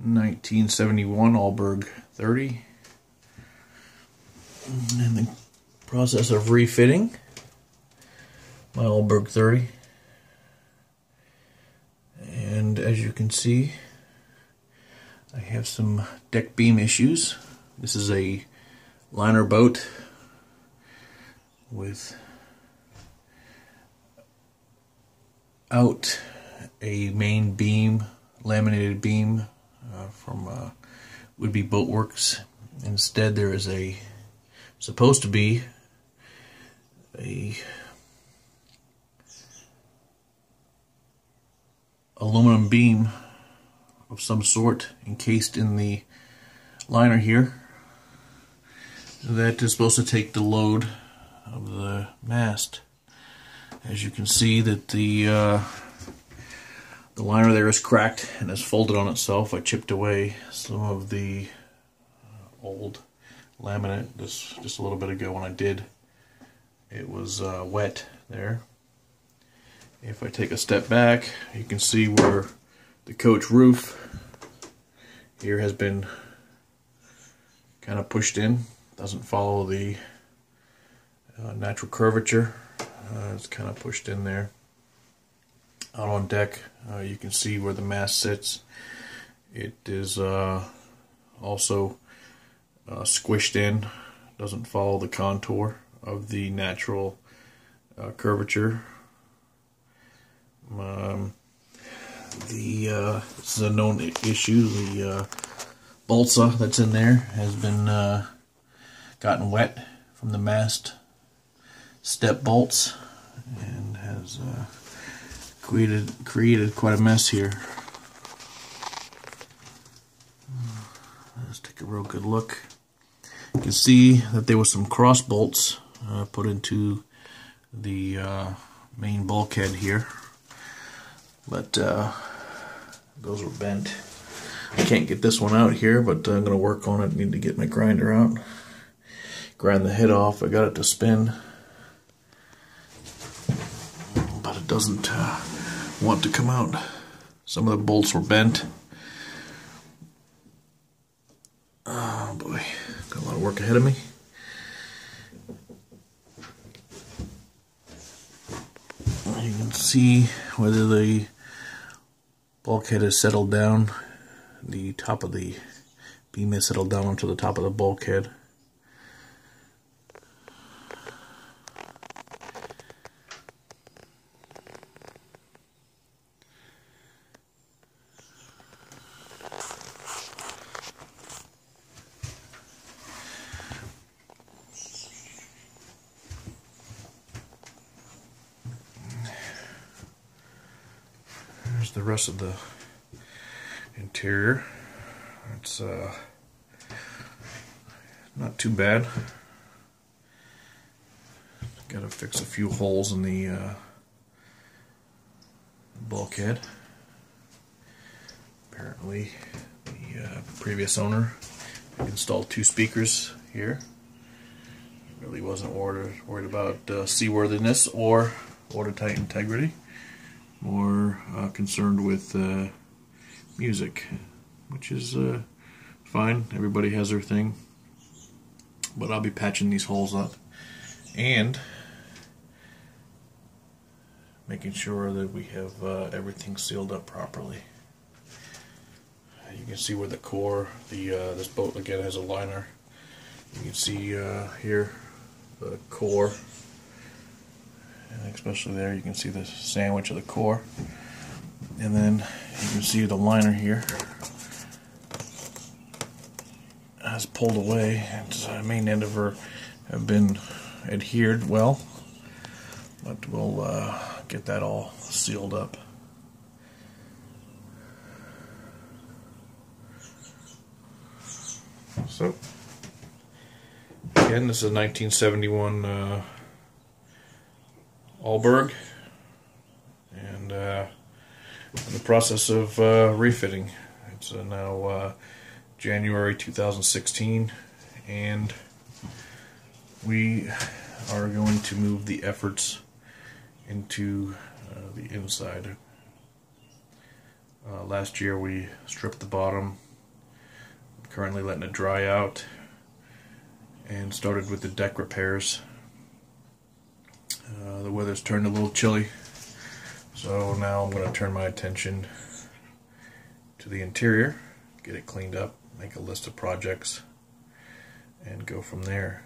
1971 Alberg 30. In the process of refitting my Alberg 30. And as you can see, I have some deck beam issues. This is a liner boat without a main beam, laminated beam from would-be Boatworks. Instead, there is supposed to be a aluminum beam of some sort encased in the liner here that is supposed to take the load of the mast. As you can see, that the liner there is cracked and has folded on itself. I chipped away some of the old laminate just a little bit ago. When I did, it was wet there. If I take a step back, you can see where the coach roof here has been kind of pushed in. Doesn't follow the natural curvature. It's kind of pushed in there. Out on deck, you can see where the mast sits. It is also squished in. Doesn't follow the contour of the natural curvature. This is a known issue. The balsa that's in there has been gotten wet from the mast step bolts and has created quite a mess here. Let's take a real good look. You can see that there was some cross bolts put into the main bulkhead here, but those were bent. I can't get this one out here, but I'm going to work on it. Need to get my grinder out, grind the head off. I got it to spin, but it doesn't want to come out. Some of the bolts were bent. Oh boy, got a lot of work ahead of me. You can see whether the bulkhead has settled down. The top of the beam has settled down onto the top of the bulkhead. There's the rest of the interior. It's not too bad. Got to fix a few holes in the bulkhead. Apparently, the previous owner installed 2 speakers here. Really wasn't worried about seaworthiness or watertight integrity. More concerned with music, which is fine. Everybody has their thing. But I'll be patching these holes up and making sure that we have everything sealed up properly. You can see where the core, this boat again has a liner. You can see here the core, and especially there you can see the sandwich of the core. And then you can see the liner here has pulled away. Its main end of her have been adhered well, but we'll get that all sealed up. So again, this is a 1971 Alberg, and in the process of refitting. It's now January 2016, and we are going to move the efforts into the inside. Last year we stripped the bottom, Currently letting it dry out, and started with the deck repairs. The weather's turned a little chilly, so now I'm going to turn my attention to the interior, get it cleaned up, make a list of projects, and go from there.